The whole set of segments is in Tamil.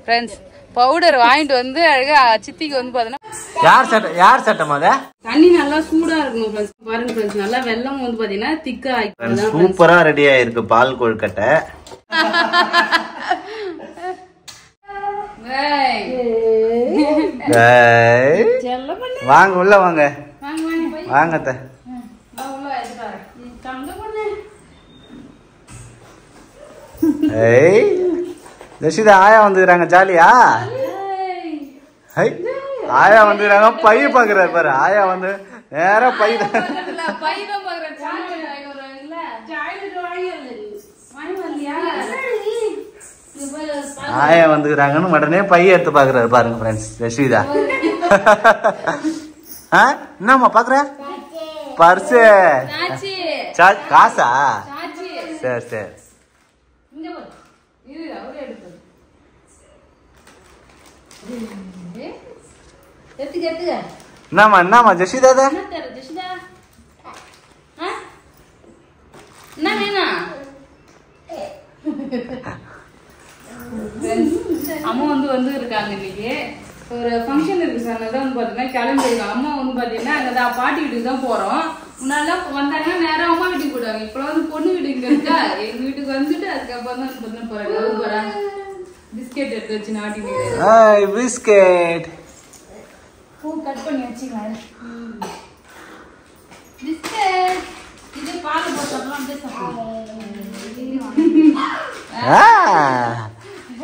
ஃப்ரெண்ட்ஸ் பவுடர் வாங்கிட்டு வந்து அழகா சித்திக்கு வந்து பாத்தீங்கன்னா யார் சட்டம் அத தண்ணி நல்லா சூடா இருக்கணும் ஃப்ரெண்ட்ஸ். பாருங்க ஃப்ரெண்ட்ஸ், நல்லா வெல்லம் வந்து பாத்தீங்கன்னா திக்கா ஆயிடுச்சு. சூப்பரா ரெடி ஆயிருக்கு பால் கொழுக்கட்டை. வாங்க உள்ள வாங்க வாங்க. ஜெஷிதா ஆயா வந்துக்கிறாங்க. ஜாலியா ஆயா வந்துக்கிறாங்க. பைய பாக்குறாரு பாரு. ஆயா வந்து நேரா பை ஆயா வந்துக்கிறாங்கன்னு உடனே பைய எடுத்து பாக்குறாரு பாருங்க ஃப்ரெண்ட்ஸ். ஜெஷிதா என்னம்மா பாக்குற? பர்ஸ் காசா? சரி சரி. என்னம்மா ஜெஷிதா அம்மா வந்து இருக்காங்க. இன்னைக்கு ஒரு ஃபங்க்ஷன் இருக்கு சார். அதான் வந்து பாத்தீங்கன்னா கிளம்பிருக்காங்க. அம்மா வந்து பாத்தீங்கன்னா அங்கதான் பாட்டி வீட்டுக்கு தான் போறோம். முன்னாடி வந்தாங்கன்னா நேரம் அம்மா வீட்டுக்கு போயிடுவாங்க. இப்ப வந்து பொண்ணு வீட்டுக்கு இருக்கா. எங்க வீட்டுக்கு வந்துட்டு அதுக்கப்புறம் தான் வந்து போறாங்க. பிஸ்கெட் எடுத்து வச்சு நாட்டி பிஸ்கெட் பூ கட் பண்ணி வச்சுக்கலாம். பிஸ்கெட் இது பால் போட்டோம்னா அப்படியே சாப்பிடுவோம்.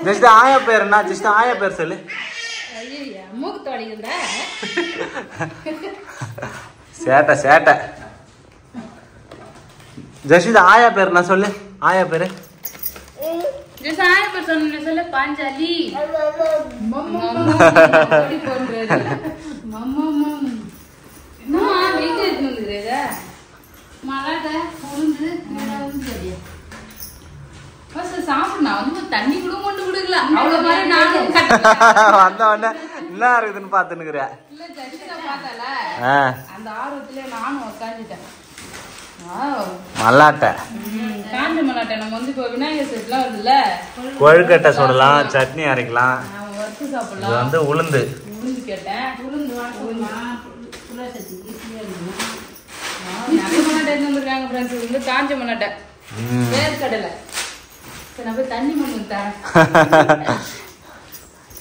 ஜெஷிதா ஆயா பேர் என்ன? ஜெஷிதா ஆயா பேர் சொல்லு. மூக்கு தோடிக்குதா? சேட்டை சேட்டை. ஜெஷிதா ஆயா பேர் என்ன சொல்லு? ஆயா பேரு ஆயா பேர் சொன்ன சொல்லு. பாஞ்சாலி. தண்ணி கூட கொண்டு விடுக்கல. அவ்வளவு மாதிரி நானும் வந்த உடனே என்ன இருக்குதுன்னு பாத்துனுக்குறேன். அந்த ஆர்வத்திலே நானும் உட்காந்துட்டேன். மல்லாட்டை காஞ்ச மல்லாட்டை. நம்ம வந்து இப்போ விநாயகர் சதுர்த்திலாம் வருதுல்ல, கொழுக்கட்டை சுடலாம், சட்னி அரைக்கலாம். வறுத்து சாப்பிடலாம். இது வந்து உளுந்து கேட்டேன். உளுந்து நிறைய மல்லாட்டை எடுத்து வந்துருக்காங்க ஃப்ரெண்ட்ஸ். இது வந்து காஞ்ச மல்லாட்டை, வேர்க்கடலை. நான் போய் தண்ணி மண்ணு தரேன்.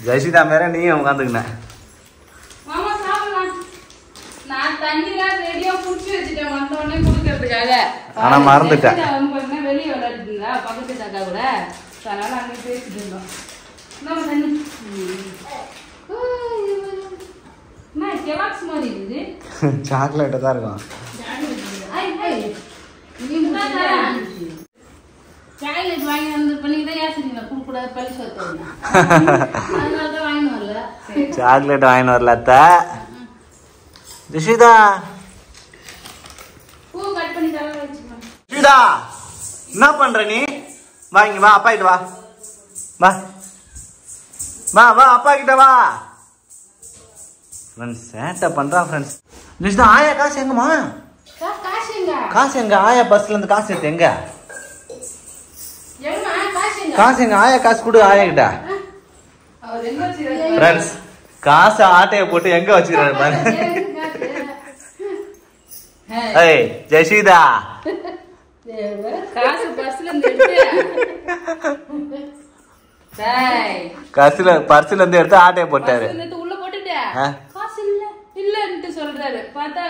ஜெஷிதா மேல நீயும் உட்காந்துக்கின. மாமா சாப்பிடலாம். நான் தண்ணிலாம் ரெடியா புடிச்சு வச்சுட்டேன் வந்த உடனே குடிக்கிறதுக்காக. ஆனா மறந்துட்டேன். வெளியே விளையாடிட்டு இருந்தா பக்கத்து தாக்கா கூட. அதனால அங்கே பேசிட்டு இருந்தோம். நம்ம தண்ணி கெலாக்ஸ் மாதிரி இருக்குது. சாக்லேட் தான் இருக்கும். சாக்லேட் வாங்கி வந்து பண்ணிதான் ஏசுறீங்களா? கொடுக்கூடாது பள்ளி சொத்து. அதனாலதான் வாங்கி வரல. சாக்லேட் வாங்கி வரல அத்தை. ஜெஷிதா பூ கட் பண்ணி தர வச்சுக்கலாம். ஜெஷிதா என்ன பண்ற நீ? வாங்க வா அப்பா கிட்ட வா. வா வா வா அப்பா கிட்ட வா. ஃப்ரெண்ட்ஸ் சேட்டை பண்றா ஃப்ரெண்ட்ஸ். ஜெஷிதா ஆயா காசு எங்கம்மா? காசு எங்க? ஆயா பஸ்ல இருந்து காசு எடுத்து எங்க? காசு எங்க? ஆயா காசு கொடு ஆயா கிட்ட. ஃப்ரெண்ட்ஸ் காசு ஆட்டைய போட்டு எங்க வச்சுக்கிறாரு பாரு. ஏய் ஜெஷிதா காசு பஸ்ல இருந்து எடுத்து பர்ஸ்ல இருந்து எடுத்து ஆட்டைய போட்டாரு. உள்ள போட்டுட்டேன். காசு இல்ல இல்லன்னு சொல்றாரு. பார்த்தா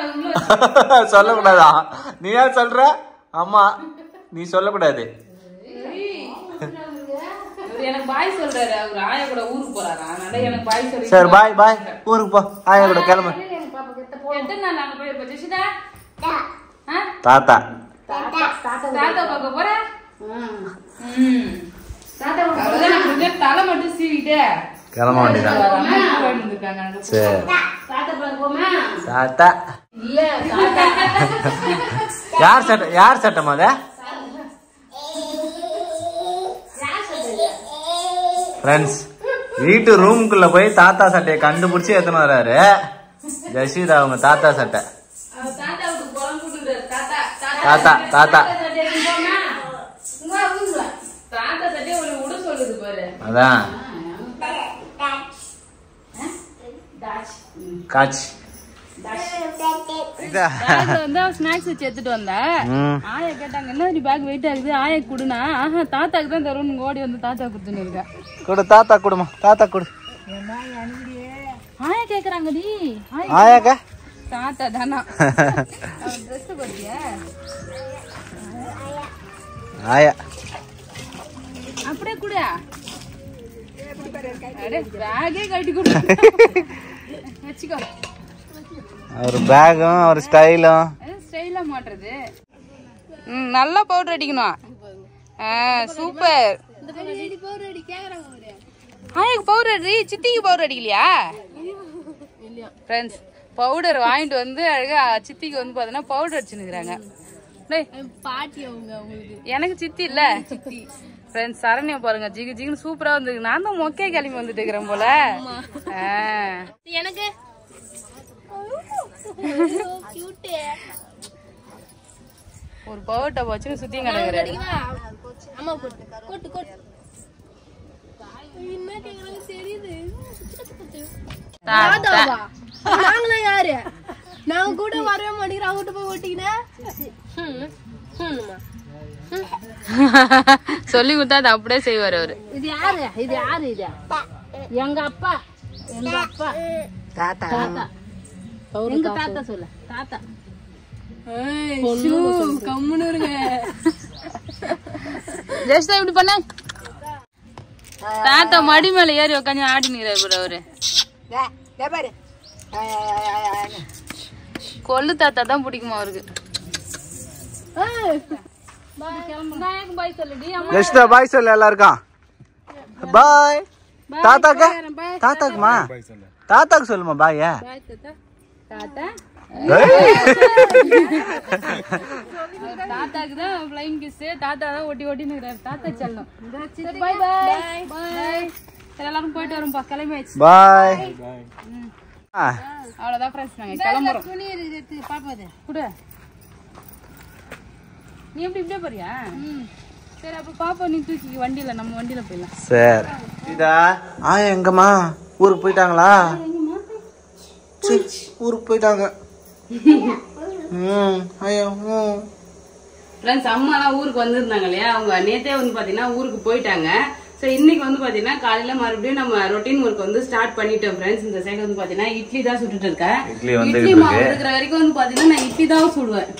சொல்லக்கூடாதா? நீ ஏன் சொல்ற? அம்மா நீ சொல்லக்கூடாது. எனக்கு பாய் சொல்றாரு. அவர் ஆயா கூட ஊருக்கு போறாரா. அதனால எனக்கு பாய் சொல்லி. சரி பாய் பாய். ஊருக்கு போ. ஆயா கூட கிளம்பு. தாத்தா தாத்தா பார்க்க போற. தலை மட்டும் சீவிட்டு கிளம்ப வேண்டியதான். சரி தாத்தா. யார் சட்டம் அத? ஃப்ரெண்ட்ஸ் வீட்டு ரூமுக்குள்ள போய் தாத்தா சட்டையை கண்டுபிடிச்சு எத்தனை வர்றாரு. ஜெஷிதா அவங்க தாத்தா சட்டை. தாத்தா தாத்தா அதான் காட்சி ஸ்நாக்ஸ் வச்சு எடுத்துட்டு வந்தேன். ஆயா கேட்டாங்க என்ன பேக் வெயிட் ஆகுது ஆயா குடுனா. ஆஹா தாத்தாக்கு தான் தரும்னு ஓடி வந்து தாத்தா கொடுத்துன்னு இருக்கேன். கொடு தாத்தா கொடுமா தாத்தா கொடு. ஆயா கேக்குறாங்கடி. ஆயாக்கா தாத்தா தானா ட்ரெஸ் போட்டியா ஆயா அப்படியே குடு. அடே பேக்கே கட்டி குடு வச்சுக்கோ. ஒரு பேக்கும் ஒரு ஸ்டைலும் ஸ்டைலா மாட்டுறது. நல்லா பவுடர் அடிக்கணும். சூப்பர். ஆயாக்கு பவுடர் அடி சித்திக்கு பவுடர் அடிக்கலையா? ஃப்ரெண்ட்ஸ் பவுடர் வாங்கிட்டு வந்து அழகா சித்திக்கு வந்து பாத்தீங்கன்னா பவுடர் அடிச்சுன்னுக்குறாங்க. எனக்கு சித்தி இல்ல ஃப்ரெண்ட்ஸ். சரண்யா பாருங்க ஜிகு ஜிகுன்னு சூப்பரா வந்து நான் தான் மொக்கையா கிளம்பி வந்துட்டு இருக்கிறேன் போல. எனக்கு ஒரு பவர் டப் வச்சு சுத்தி கிடக்குறாரு. யாரு நாங்க கூட வரவே மாட்டேங்கிறோம். அவங்ககிட்ட போய் ஓட்டிக்கினேன் சொல்லி கொடுத்தா அது அப்படியே செய்வாரு அவரு. இது யாரு இது யாரு இது எங்க அப்பா எங்க அப்பா தாத்தா தாத்தா எங்க தாத்தா சொல்ல தாத்தா கம்முன்னு இருங்க. ஜஸ்ட் இப்படி பண்ண தாத்தா மடி மேல ஏறி உட்காந்து ஆடி நிறாரு அவரு. கொல்லு தாத்தா தான் பிடிக்குமா அவருக்கு. பாய் சொல்லு எல்லாருக்கும். பாய் தாத்தாக்கு தாத்தாக்குமா தாத்தாக்கு சொல்லுமா பாய். தாத்தாக்கு தான் ஃப்ளைங் கிஸ். தாத்தா தான் ஓட்டி ஓட்டி நிக்கிறாரு. தாத்தா செல்லம். Bye bye bye. எல்லாரும் போயிட்டு வரோம்பா. கிளம்பியாச்சு. பாய். அவ்வளவுதான் ஃப்ரெண்ட்ஸ் நாங்க கிளம்புறோம். குடு. நீ எப்படி இப்படியே போறியா? சரி அப்ப பாப்பா நீ தூக்கி வண்டியில நம்ம வண்டியில போயிடலாம். சரி இதா ஆயா எங்கம்மா ஊருக்கு போயிட்டாங்களா? ஊருக்கு போயிட்டாங்க. ஃப்ரெண்ட்ஸ் அம்மாலாம் ஊருக்கு வந்திருந்தாங்க இல்லையா? அவங்க நேத்தே வந்து பாத்தீங்கன்னா ஊருக்கு போயிட்டாங்க. சோ இன்னைக்கு வந்து பாத்தீங்கன்னா காலையில மறுபடியும் நம்ம ரொட்டீன் ஒர்க் வந்து ஸ்டார்ட் பண்ணிட்டோம் ஃப்ரெண்ட்ஸ். இந்த சைடு வந்து பாத்தீங்கன்னா இட்லி தான் சுட்டுட்டு இருக்கேன். இட்லி மாவு இருக்கிற வரைக்கும் வந்து பாத்தீங்கன்னா நான் இட்லி தான் சுடுவேன்.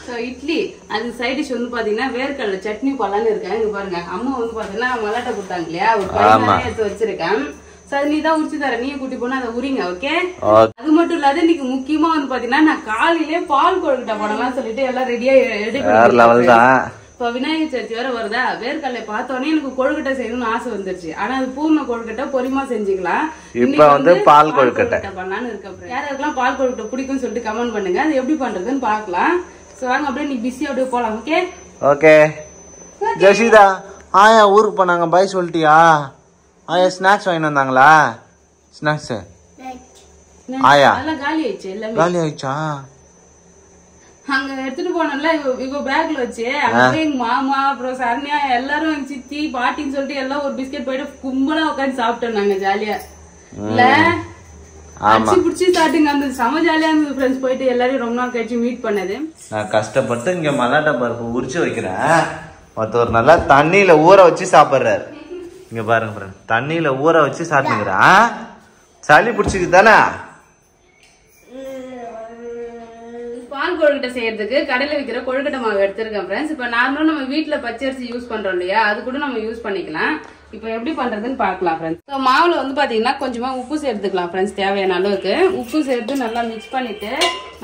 சோ இட்லி அது சைட் டிஷ் வந்து பாத்தீங்கன்னா வேர்க்கடலை சட்னி பண்ணலான்னு இருக்கேன். இங்க பாருங்க அம்மா வந்து பாத்தீங்கன்னா மல்லாட்டை கொடுத்தாங்க இல்லையா? ஒரு பையன் எடுத்து வச்சிருக்கேன். நீ தான் உரிச்சு தர. நீயே கூட்டி போனா அதை உரிங்க. ஓகே. அது மட்டும் இல்லாத இன்னைக்கு முக்கியமா வந்து பாத்தீங்கன்னா நான் காலையிலே பால் கொழுக்கட்டை போடலாம் சொல்லிட்டு எல்லாம் ரெடியா ரெடி பண்ணி. இப்ப விநாயகர் சதுர்த்தி வேற வருதா? வேர்க்கடலை பார்த்தோன்னே எனக்கு கொழுக்கட்டை செய்யணும்னு ஆசை வந்துருச்சு. ஆனா அது பூர்ண கொழுக்கட்டை பொறிமா செஞ்சுக்கலாம். இப்ப வந்து பால் கொழுக்கட்டை பண்ணலான்னு இருக்க. யாருக்கெல்லாம் பால் கொழுக்கட்டை பிடிக்கும்னு சொல்லிட்டு கமெண்ட் பண்ணுங்க. அது எப்படி பண்றதுன்னு பாக்கலாம். சோ வாங்க அப்படியே நீ பிஸியா அப்படியே போலாம். Okay okay. ஜெசிதா ஆயா ஊருக்கு போனாங்க. பாய் சொல்லிட்டியா? ஆயா ஸ்நாக்ஸ் வாங்கிட்டு வந்தாங்களா? ஸ்நாக்ஸ் ஆயா காலி ஆயிடுச்சு. எல்லாமே காலி ஆயிடுச்சா? அங்க எடுத்துட்டு போனோம்ல இவ பேக்ல வச்சு. அங்க எங்க மாமா அப்புறம் சரண்யா எல்லாரும் எங்க சித்தி பாட்டின்னு சொல்லிட்டு எல்லாம் ஒரு பிஸ்கெட் போயிட்டு கும்பலா உட்காந்து சாப்பிட்டோம் நாங்க ஜாலியா. இல்ல அடிச்சு புடிச்சு சாப்பிட்டுங்க. அந்த செம ஜாலியா இருந்தது ஃப்ரெண்ட்ஸ். போயிட்டு எல்லாரையும் ரொம்ப நாள் கழிச்சு மீட் பண்ணது. நான் கஷ்டப்பட்டு இங்க மல்லாட்டை பருப்பு உரிச்சு வைக்கிறேன். ஒருத்தர் நல்லா தண்ணியில ஊற வச்சு சாப்பிடுறாரு. இங்க பாருங்க ஃப்ரெண்ட் தண்ணியில ஊற வச்சு சாப்பிட்டுக்கிறேன். சளி பிடிச்சிக்கு தானே? பால் கொழுக்கட்டை செய்யறதுக்கு கடையில விற்கிற கொழுக்கட்டை மாவு எடுத்திருக்கேன் ஃப்ரெண்ட்ஸ். இப்ப நார்மலா நம்ம வீட்டுல பச்சரிசி யூஸ் பண்றோம் இல்லையா? அது கூட நம்ம யூஸ் பண்ணிக்கலாம். இப்ப எப்படி பண்றதுன்னு பாக்கலாம் ஃப்ரெண்ட்ஸ். மாவுல வந்து பாத்தீங்கன்னா கொஞ்சமா உப்பு சேர்த்துக்கலாம் ஃப்ரெண்ட்ஸ். தேவையான அளவுக்கு உப்பு சேர்த்து நல்லா மிக்ஸ் பண்ணிட்டு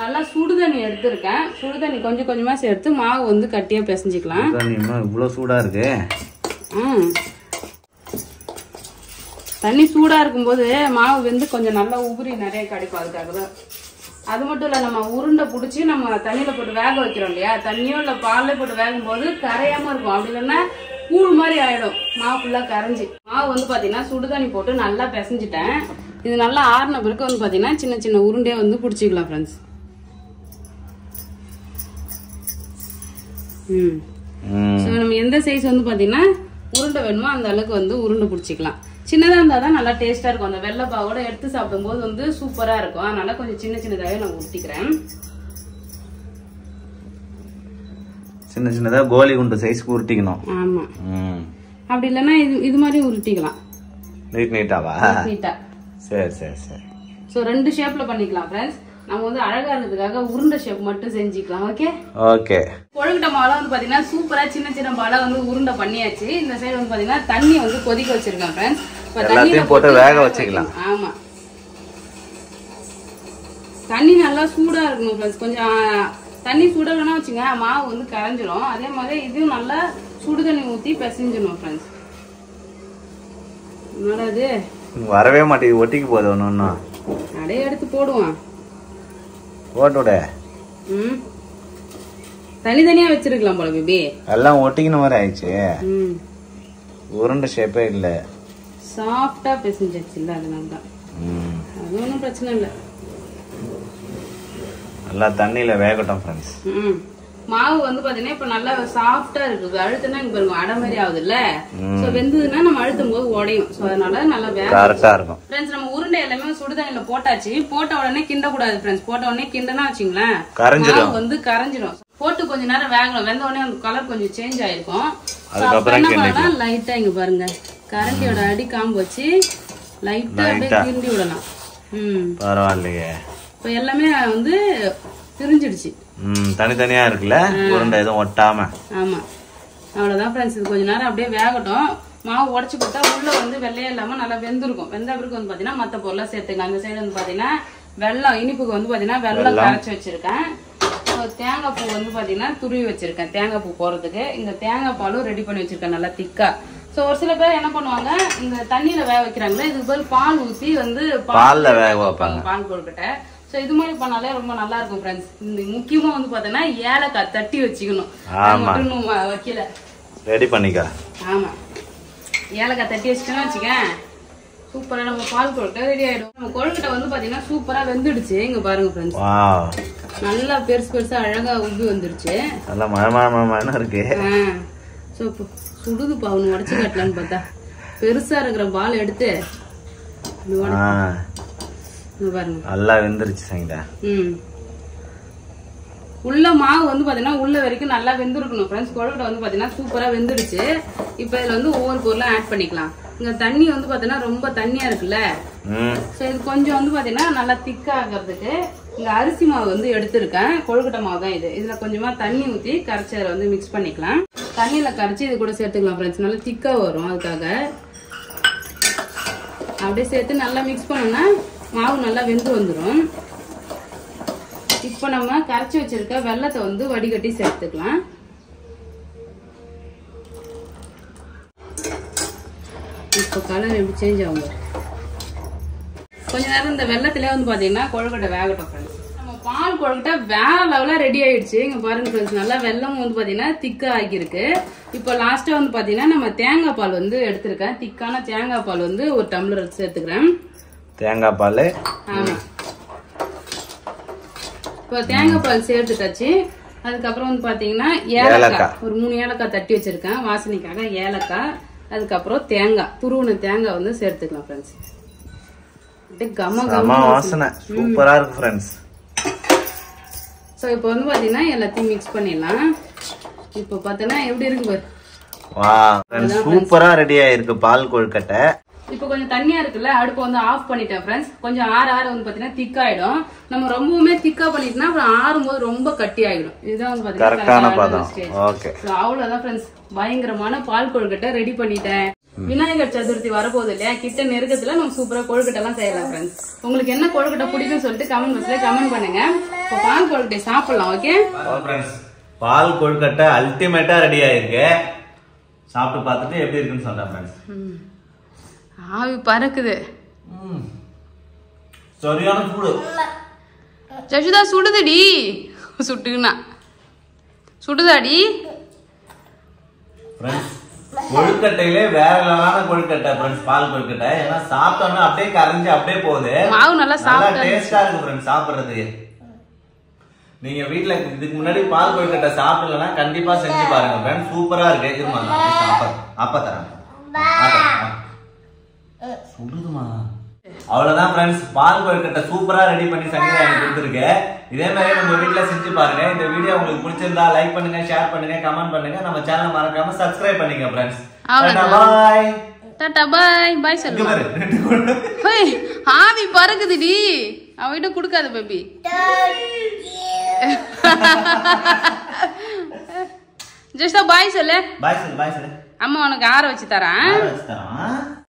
நல்லா சுடுதண்ணி எடுத்திருக்கேன். சுடுதண்ணி கொஞ்சம் கொஞ்சமா சேர்த்து மாவு வந்து கட்டியா பிசைஞ்சிக்கலாம். இவ்வளவு சூடா இருக்கு. தண்ணி சூடா இருக்கும்போது மாவு வந்து கொஞ்சம் நல்லா உபரி நிறைய கிடைக்கும். அதுக்காக தான். அது மட்டும் இல்ல நம்ம உருண்டை புடிச்சு நம்ம தண்ணியில போட்டு வேக வைக்கிறோம் இல்லையா? தண்ணியோ இல்ல பால்ல போட்டு வேகும் போது கரையாம இருக்கும். அப்படி இல்லைன்னா கூழ் மாதிரி ஆயிடும். மாவு ஃபுல்லா கரைஞ்சி. மாவு வந்து பாத்தீங்கன்னா சுடுதண்ணி போட்டு நல்லா பிசைஞ்சிட்டேன். இது நல்லா ஆறின பிறகு வந்து பாத்தீங்கன்னா சின்ன சின்ன உருண்டையா வந்து புடிச்சிக்கலாம் ஃப்ரெண்ட்ஸ். நம்ம எந்த சைஸ் வந்து பாத்தீங்கன்னா உருண்டை வேணுமோ அந்த அளவுக்கு வந்து உருண்டை பிடிச்சிக்கலாம். சின்னதாக இருந்தால் தான் நல்லா டேஸ்ட்டாக இருக்கும். அந்த வெள்ளை பாவோட எடுத்து சாப்பிடும்போது வந்து சூப்பராக இருக்கும். அதனால கொஞ்சம் சின்னதாகவே நான் உருட்டிக்கிறேன். சின்னதாக கோலி குண்டு சைஸ்க்கு உருட்டிக்கணும். ஆமாம், அப்படி இல்லைன்னா இது மாதிரி உருட்டிக்கலாம். நீட்டாவா? நீட்டா. சரி. ஸோ 2 ஷேப்பில் பண்ணிக்கலாம் ஃப்ரெண்ட்ஸ். நம்ம வந்து அழகா இருக்கிறதுக்காக உருண்டை ஷேப் மட்டும் செஞ்சுக்கலாம். ஓகே. கொழுக்கட்டை மாவுலாம் வந்து பாத்தீங்கன்னா சூப்பரா சின்ன பாலா வந்து உருண்டை பண்ணியாச்சு. இந்த சைடு வந்து பாத்தீங்கன்னா தண்ணி வந்து கொதிக்க வச்சிருக்கேன் ஃப்ரெண்ட்ஸ். எல்லாத்தையும் போட்டு வேக வச்சுக்கலாம். ஆமா, தண்ணி நல்லா சூடா இருக்கணும் ஃப்ரெண்ட்ஸ். கொஞ்சம் தண்ணி சூடலன்னா வச்சுங்க மாவு வந்து கரைஞ்சிரும். அதே மாதிரி இதுவும் நல்லா சுடு தண்ணி ஊற்றி பிசைஞ்சிடணும் ஃப்ரெண்ட்ஸ். என்னது வரவே மாட்டேங்குது, ஒட்டிக்கு போகுது. ஒன்று அப்படியே எடுத்து போடுவான். போட்டோட தனித்தனியா வச்சிருக்கலாம் போல பேபி. எல்லாம் ஒட்டிக்கின மாதிரி ஆயிடுச்சு. உருண்டை ஷேப்பே இல்ல. சாஃப்டா பிசைஞ்சிருச்சு இல்ல, அதனால தான். அது ஒன்றும் பிரச்சனை இல்லை. நல்லா தண்ணியில வேகட்டும் ஃப்ரெண்ட்ஸ். மாவு வந்து பாத்தீங்கன்னா இப்ப நல்லா சாஃப்டா இருக்குது. அழுத்தினா இங்க பாருங்க அடை மாதிரி ஆகுது இல்ல. சோ வெந்ததுன்னா நம்ம அழுத்தும் போது உடையும். சோ அதனால நல்லா கரெக்டா இருக்கும் ஃப்ரெண்ட்ஸ். நம்ம உருண்டை எல்லாமே சுடுதண்ணில போட்டாச்சு. போட்ட உடனே கிண்ட கூடாது ஃப்ரெண்ட்ஸ். போட்ட உடனே கிண்டனா வச்சுங்களேன் மாவு வந்து கரைஞ்சிடும். போட்டு கொஞ்ச நேரம் வேகணும். வெந்த உடனே அந்த கலர் கொஞ்சம் சேஞ்ச் ஆயிருக்கும். அதுக்கப்புறம் லைட்டா இங்க பாருங்க கரண்டியோட அடி காம்பு வச்சு லைட்டா அப்படியே கிண்டி விடலாம். பரவாயில்லையே. இப்ப எல்லாமே வந்து பிரிஞ்சிடுச்சு. தனித்தனியா இருக்குல்ல, உருண்டை எதுவும் ஒட்டாம. ஆமா, அவ்வளவுதான் ஃப்ரெண்ட்ஸ். இது கொஞ்ச நேரம் அப்படியே வேகட்டும். மாவு உடச்சு கொடுத்தா உள்ள வந்து வெள்ளையே இல்லாம நல்லா வெந்திருக்கும். வெந்த பிறகு வந்து பாத்தீங்கன்னா மத்த பொருளை சேர்த்துக்கலாம். அந்த சைடு வந்து பாத்தீங்கன்னா வெல்லம், இனிப்புக்கு வந்து பாத்தீங்கன்னா வெல்லம் கரைச்சி வச்சிருக்கேன். தேங்காய் பூ வந்து பாத்தீங்கன்னா துருவி வச்சிருக்கேன் தேங்காய் பூ போறதுக்கு. இந்த தேங்காய் பாலும் ரெடி பண்ணி வச்சிருக்கேன் நல்லா திக்கா. சோ ஒரு சில பேர் என்ன பண்ணுவாங்க, இந்த தண்ணியில வேக வைக்கிறாங்களே, இதுக்கு பதில் பால் ஊத்தி வந்து பால்ல வேக வைப்பாங்க பால் கொழுக்கட்டை. சோ இது மாதிரி பண்ணாலே ரொம்ப நல்லா இருக்கும் ஃப்ரெண்ட்ஸ். இந்த முக்கியமா வந்து பாத்தீங்கன்னா ஏலக்காய் தட்டி வச்சுக்கணும். வைக்கல ரெடி பண்ணிக்க. ஆமா, ஏலக்காய் தட்டி வச்சுட்டோம்னு வச்சுக்கேன் சூப்பரா நம்ம பால் கொழுக்கட்டை ரெடி ஆயிடும். நம்ம கொழுக்கட்டை வந்து பாத்தீங்கன்னா சூப்பரா வெந்துடுச்சு. இங்க பாருங்க ஃப்ரெண்ட்ஸ், நல்லா பெருசா அழகா உப்பி வந்துருச்சு. நல்லா மழை இருக்கு. சுடுது பாவனு உடச்சு காட்டலான்னு பார்த்தா பெருசா இருக்கிற பால் எடுத்து பாருங்க நல்லா வெந்துருச்சு சங்கீதா. உள்ள மாவு வந்து பாத்தீங்கன்னா உள்ள வரைக்கும் நல்லா வெந்திருக்கணும் ஃப்ரெண்ட்ஸ். கொழுக்கட்டை வந்து பாத்தீங்கன்னா சூப்பரா வெந்துடுச்சு. இப்ப இதுல வந்து ஒவ்வொரு பொருளும் ஆட் பண்ணிக்கலாம். இங்க தண்ணி வந்து பாத்தீங்கன்னா ரொம்ப தண்ணியா இருக்குல்ல. சோ இது கொஞ்சம் வந்து பாத்தீங்கன்னா நல்லா திக்கா ஆகிறதுக்கு இங்க அரிசி மாவு வந்து எடுத்திருக்கேன். கொழுக்கட்டை மாவு தான் இது. இதுல கொஞ்சமா தண்ணி ஊத்தி கரைச்சி அதில் வந்து மிக்ஸ் பண்ணிக்கலாம். தண்ணியில கரைச்சி இது கூட சேர்த்துக்கலாம் ஃப்ரெண்ட்ஸ். நல்லா திக்கா வரும். அதுக்காக அப்படியே சேர்த்து நல்லா மிக்ஸ் பண்ணோம்னா மாவு நல்லா வெந்து வந்துடும். இப்போ நம்ம கரைச்சி வச்சிருக்க வெல்லத்தை வந்து வடிகட்டி சேர்த்துக்கலாம். இப்போ கலர் எப்படி சேஞ்ச் ஆகும். கொஞ்ச நேரம் இந்த வெள்ளத்திலே வந்து பாத்தீங்கன்னா கொழுக்கட்டை வேகட்டும் ஃப்ரெண்ட்ஸ். நம்ம பால் கொழுக்கட்டை வேற லெவலா ரெடி ஆயிடுச்சு. இங்க பாருங்க ஃப்ரெண்ட்ஸ், நல்லா வெள்ளம் வந்து பாத்தீங்கன்னா திக்கா ஆகிருக்கு. இப்போ லாஸ்டா வந்து பாத்தீங்கன்னா நம்ம தேங்காய் பால் வந்து எடுத்திருக்கேன். திக்கான தேங்காய் பால் வந்து ஒரு டம்ளர் எடுத்து சேர்த்துக்கிறேன். தேங்காய் பால். ஆமா, இப்போ தேங்காய் பால் சேர்த்துட்டாச்சு. அதுக்கப்புறம் வந்து பாத்தீங்கன்னா ஏலக்காய் ஒரு 3 ஏலக்காய் தட்டி வச்சிருக்கேன் வாசனைக்காக. ஏலக்காய், அதுக்கப்புறம் தேங்காய் துருவின தேங்காய் வந்து சேர்த்துக்கலாம் ஃப்ரெண்ட்ஸ். வாசனை சூப்பரா இருக்கு ஃப்ரெண்ட்ஸ். சோ இப்போ வந்து பாத்தீங்கன்னா எல்லாத்தையும் மிக்ஸ் பண்ணிடலாம். இப்போ பாத்தீங்கன்னா எப்படி இருக்கு பாரு. வாவ் ஃப்ரெண்ட்ஸ், சூப்பரா ரெடி ஆயிருக்கு பால் கொழுக்கட்டை. இப்போ கொஞ்சம் தண்ணியா இருக்குல்ல, அடுப்பு வந்து ஆஃப் பண்ணிட்டேன் ஃப்ரெண்ட்ஸ். கொஞ்சம் ஆற வந்து பாத்தீங்கன்னா திக்காயிடும். நம்ம ரொம்பவுமே திக்கா பண்ணிட்டோம்னா அப்புறம் ஆறும்போது ரொம்ப கட்டி ஆயிடும். இதுதான் வந்து பாத்தீங்கன்னா கரெக்டான பதம். ஓகே, அவ்வளவுதான் ஃப்ரெண்ட்ஸ். பயங்கரமான பால் கொழுக்கட்டை ரெடி பண்ணிட்டேன். விநாயகர் சதுர்த்தி வரப்போகுது இல்லையா, கிட்ட நெருக்கத்துல நம்ம சூப்பரா கொழுக்கட்டை எல்லாம் செய்யலாம் ஃப்ரெண்ட்ஸ். உங்களுக்கு என்ன கொழுக்கட்டை பிடிக்கும் சொல்லிட்டு கமெண்ட் பாக்ஸ்ல கமெண்ட் பண்ணுங்க. இப்போ பால் கொழுக்கட்டை சாப்பிடலாம். ஓகே ஃப்ரெண்ட்ஸ், பால் கொழுக்கட்டை அல்டிமேட்டா ரெடி ஆயிருக்கு. சாப்பிட்டு பார்த்துட்டு எப்படி இருக்குன்னு சொல்றேன் ஃப்ரெண்ட்ஸ். ஆவி பறக்குது. சரியான சூடு. ஜஷுதா சுடுதுடி. சுட்டுக்குனா சுடுதாடி. கொழுக்கட்டையிலே வேற லெவலான கொழுக்கட்டை ஃப்ரெண்ட்ஸ், பால் கொழுக்கட்டை. ஏன்னா சாப்பிட்டோம்னா அப்படியே கரைஞ்சு அப்படியே போகுது. மாவு நல்லா சாப்பிட்டா டேஸ்டா இருக்கு ஃப்ரெண்ட்ஸ் சாப்பிடுறதுக்கு. நீங்க வீட்ல இதுக்கு முன்னாடி பால் கொழுக்கட்டை சாப்பிடலன்னா கண்டிப்பா செஞ்சு பாருங்க ஃப்ரெண்ட்ஸ். சூப்பரா இருக்கு. இருமா அப்பா தரேன். சொல்லுதுமா. அவ்வளவுதான் ஃப்ரெண்ட்ஸ், பால் கொழுக்கட்டை சூப்பரா ரெடி பண்ணி சங்கீதா எனக்கு கொடுத்துருக்கு. இதே மாதிரி நம்ம வீட்ல செஞ்சு பாருங்க. இந்த வீடியோ உங்களுக்கு பிடிச்சிருந்தா லைக் பண்ணுங்க, ஷேர் பண்ணுங்க, கமெண்ட் பண்ணுங்க. நம்ம சேனலை மறக்காம சப்ஸ்கிரைப் பண்ணுங்க ஃப்ரெண்ட்ஸ். பாய். டாடா பாய். பாய் சொல்லு. ஹேய் ஆவி பறக்குதுடி. அவகிட்ட கொடுக்காத பேபி. ஜஸ்ட் பாய் சொல்லு. பாய் சொல்லு. அம்மா உனக்கு ஆற வச்சு தரேன்.